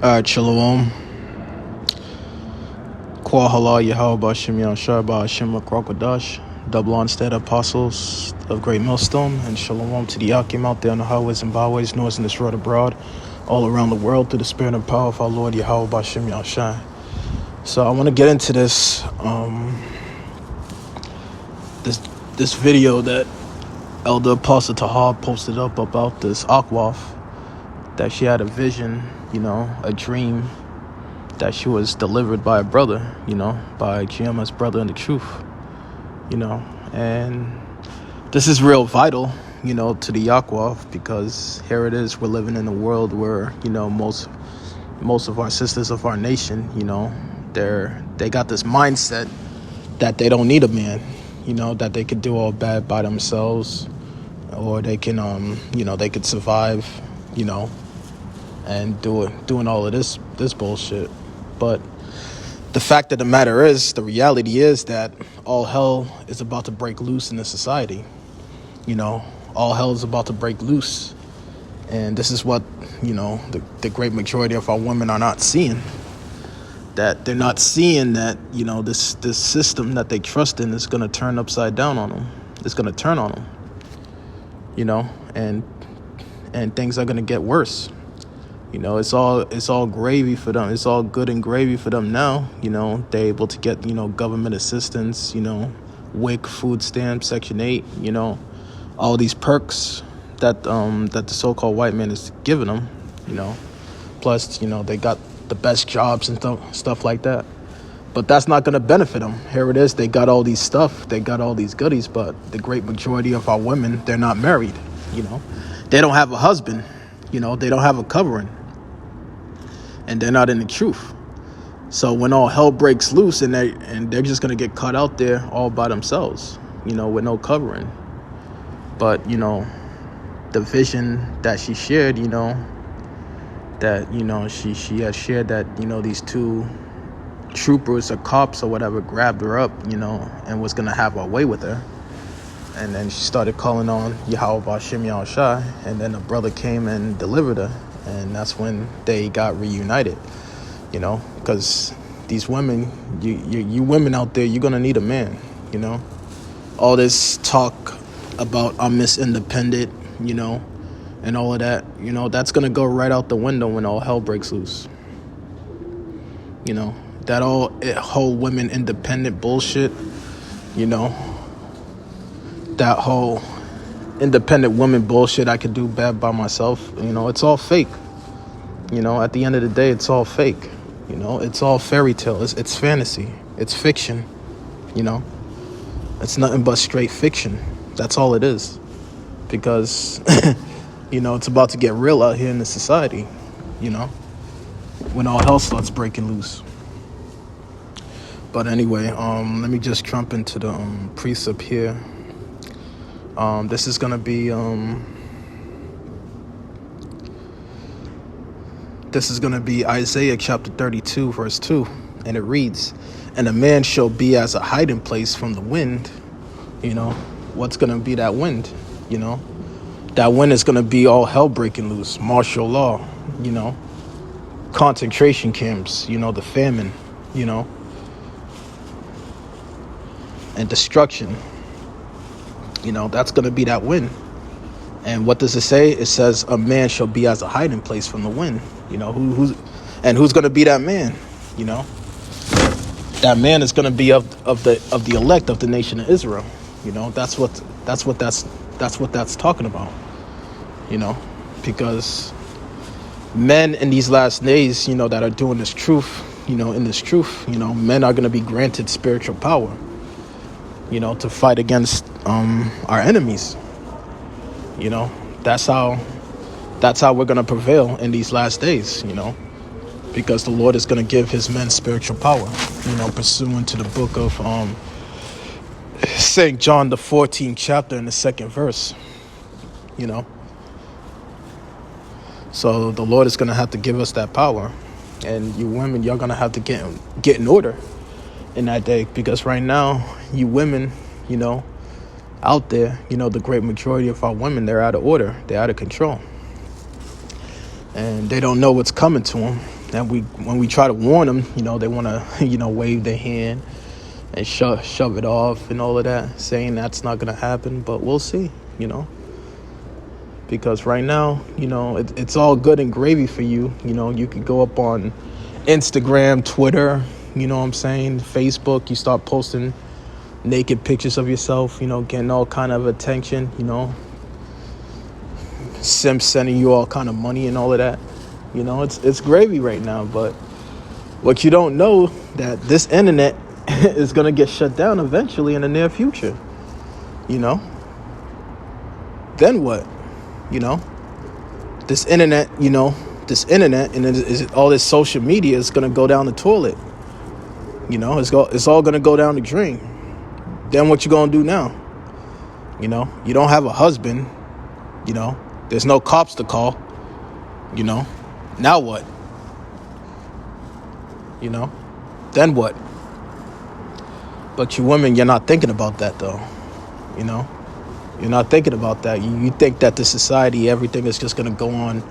Shalom. Kwahala Yahweh Shem Yahshua Shem Kwakadash, double onstead apostles of Great Millstone, and Shalom to the Yakim out there on the highways and byways, north and this road abroad, all around the world through the spirit and power of our Lord Yahweh Shem Yahshua. So I want to get into this this video that Elder Apostle Tahar posted up about this Akwaf, that she had a vision, a dream, that she was delivered by a brother, by GMS brother in the truth, and this is real vital, to the Akwaf, because here it is, we're living in a world where, most of our sisters of our nation, they got this mindset that they don't need a man, that they could do all bad by themselves, or they can, they could survive, and doing all of this bullshit. But the fact of the matter is, the reality is that all hell is about to break loose in this society. All hell is about to break loose. And this is what, the great majority of our women are not seeing. That they're not seeing that, this system that they trust in is going to turn upside down on them. It's going to turn on them, and things are going to get worse. It's all gravy for them. It's all good and gravy for them now. They're able to get, government assistance, WIC, food stamps, Section 8, all these perks that the so-called white man is giving them, Plus, they got the best jobs and stuff like that. But that's not going to benefit them. Here it is. They got all these stuff. They got all these goodies. But the great majority of our women, they're not married, They don't have a husband, they don't have a covering. And they're not in the truth. So when all hell breaks loose and they're just going to get caught out there all by themselves, with no covering. But, the vision that she shared, that, she had shared that, these two troopers or cops or whatever grabbed her up, and was going to have her way with her. And then she started calling on Yahweh Shem Yahshua, and then a brother came and delivered her. And that's when they got reunited, because these women, you women out there, you're going to need a man, All this talk about I'm Miss Independent, and all of that, that's going to go right out the window when all hell breaks loose. That whole women independent bullshit, that whole independent woman bullshit, I could do bad by myself, it's all fake. At the end of the day, it's all fake. It's all fairy tale. It's fantasy. It's fiction. It's nothing but straight fiction. That's all it is. Because, it's about to get real out here in the society, when all hell starts breaking loose. But anyway, let me just jump into the precept here. This is going to be Isaiah chapter 32 verse 2, and it reads, "And a man shall be as a hiding place from the wind." What's going to be that wind? That wind is going to be all hell breaking loose, martial law, concentration camps, the famine, and destruction. That's going to be that wind. And what does it say? It says a man shall be as a hiding place from the wind. Who's going to be that man? That man is going to be of the elect of the nation of Israel. That's what that's talking about. Because men in these last days, that are doing this truth, in this truth, men are going to be granted spiritual power, to fight against our enemies. That's how we're going to prevail in these last days, because the Lord is going to give his men spiritual power, pursuant to the book of St. John, the 14th chapter and the 2nd verse, So the Lord is going to have to give us that power. And you women, you're going to have to get in order in that day, because right now, you women, out there, the great majority of our women, they're out of order. They're out of control. And they don't know what's coming to them. And when we try to warn them, they want to, wave their hand and shove it off and all of that, saying that's not going to happen. But we'll see, because right now, it's all good and gravy for you. You could go up on Instagram, Twitter, Facebook. You start posting naked pictures of yourself, getting all kind of attention, simps sending you all kind of money and all of that. It's gravy right now. But what you don't know, that this internet is going to get shut down eventually in the near future. Then what? This internet, and all this social media is going to go down the toilet. It's all going to go down the drain. Then what you going to do now? You don't have a husband. There's no cops to call. Now what? Then what? But you women, you're not thinking about that though. You're not thinking about that. You think that the society, everything is just gonna go on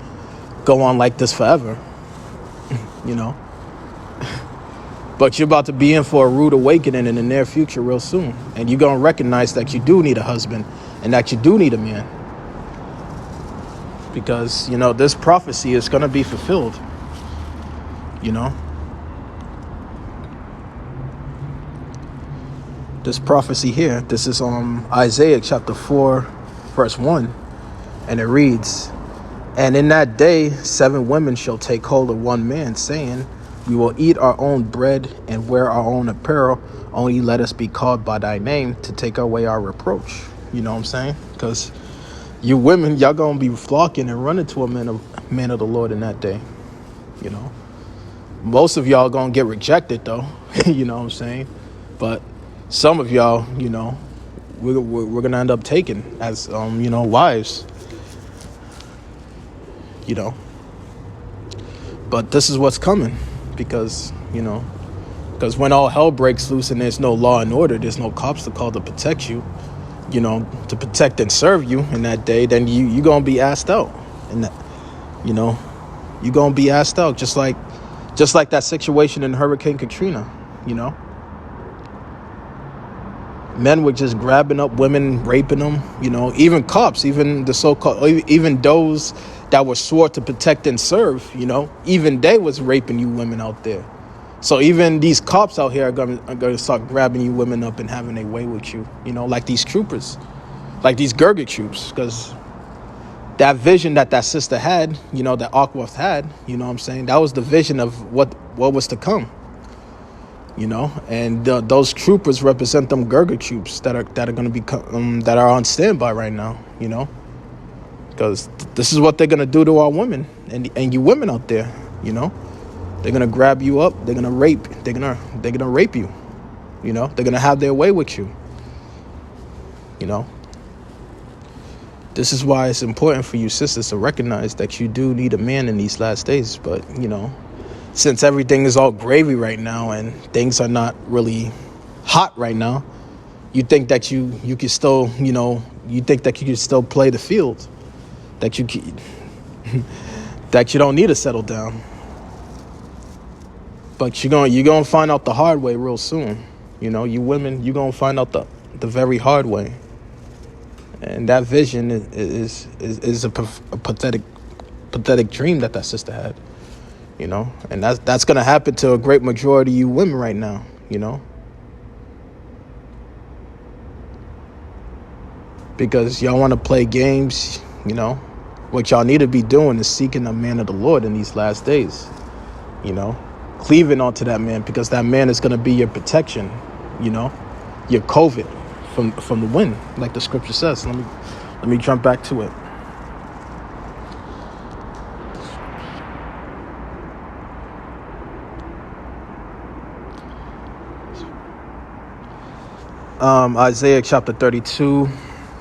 like this forever. But you're about to be in for a rude awakening in the near future real soon. And you're gonna recognize that you do need a husband and that you do need a man. Because, this prophecy is gonna be fulfilled. This prophecy here, this is Isaiah chapter 4, verse 1, and it reads, "And in that day 7 women shall take hold of one man, saying, we will eat our own bread and wear our own apparel, only let us be called by thy name to take away our reproach." You know what I'm saying? Because you women, y'all gonna be flocking and running to a man of the Lord in that day. Most of y'all gonna get rejected though. You know what I'm saying? But some of y'all, we're gonna end up taken as wives. But this is what's coming, because when all hell breaks loose and there's no law and order, there's no cops to call to protect you, to protect and serve you in that day, then you gonna be asked out, and that, you gonna be asked out, just like that situation in Hurricane Katrina. Men were just grabbing up women, raping them, even cops, even the so-called, even those that were swore to protect and serve, even they was raping you women out there. So even these cops out here are gonna start grabbing you women up and having their way with you, like these troopers, like these Gurga troops, because that vision that sister had, that Aquath had, that was the vision of what was to come. And those troopers represent them Gurga troops that are going to be that are on standby right now. Because this is what they're going to do to our women and you women out there. They're going to grab you up. They're going to rape. They're going to rape you. They're going to have their way with you. This is why it's important for you sisters to recognize that you do need a man in these last days. But since everything is all gravy right now and things are not really hot right now, you think that you can still, you think that you can still play the field, that you don't need to settle down. But you're gonna find out the hard way real soon. You women, you're gonna find out the very hard way. And that vision is a pathetic dream that sister had. And that's going to happen to a great majority of you women right now, because y'all want to play games, what y'all need to be doing is seeking a man of the Lord in these last days, cleaving onto that man, because that man is going to be your protection, your COVID from the wind, like the scripture says. Let me jump back to it. Isaiah chapter 32,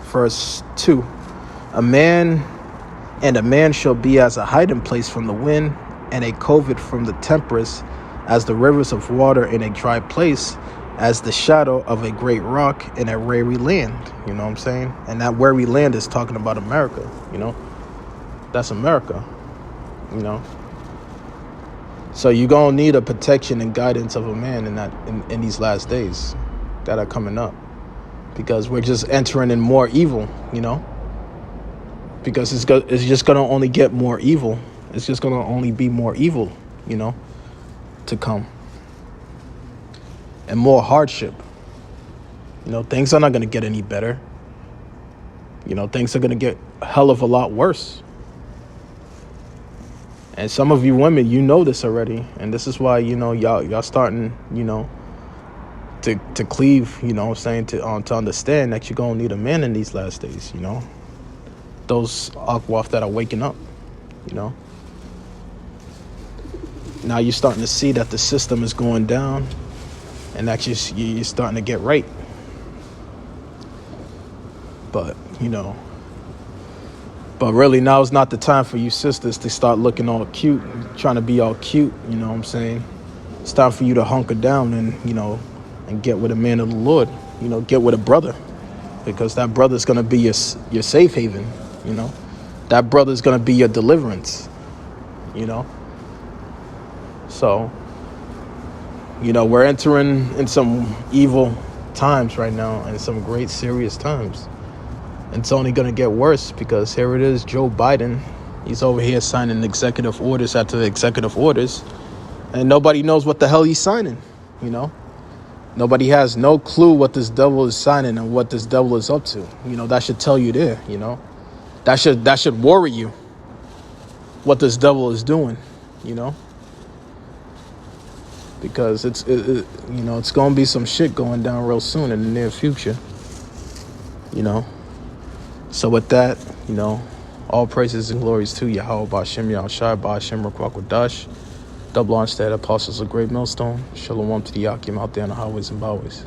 verse 2. A man shall be as a hiding place from the wind, and a covert from the tempest, as the rivers of water in a dry place, as the shadow of a great rock in a weary land. You know what I'm saying? And that weary land is talking about America. That's America. So you're gonna need a protection and guidance of a man in these last days that are coming up, because we're just entering in more evil, because it's just gonna only get more evil. It's just gonna only be more evil, to come, and more hardship. Things are not gonna get any better. Things are gonna get a hell of a lot worse. And some of you women, this already, and this is why y'all starting to cleave, to understand that you're gonna need a man in these last days. Those Akhwaf that are waking up. Now you're starting to see that the system is going down, and that you're starting to get right. But But really, now is not the time for you sisters to start looking all cute, trying to be all cute, you know what I'm saying? It's time for you to hunker down and, and get with a man of the Lord, get with a brother, because that brother's going to be your safe haven, That brother's going to be your deliverance, So, we're entering in some evil times right now, and some great serious times. It's only going to get worse, because here it is, Joe Biden. He's over here signing executive orders after executive orders, and nobody knows what the hell he's signing, Nobody has no clue what this devil is signing and what this devil is up to. That should tell you there, That should worry you, what this devil is doing, Because it's going to be some shit going down real soon in the near future, So with that, all praises and glories to Yahweh Ba'Shem Yahushua Ba'Shem Ruach Double Arnstead, Apostles of Great Millstone. Shalom to the Yakim out there on the highways and byways.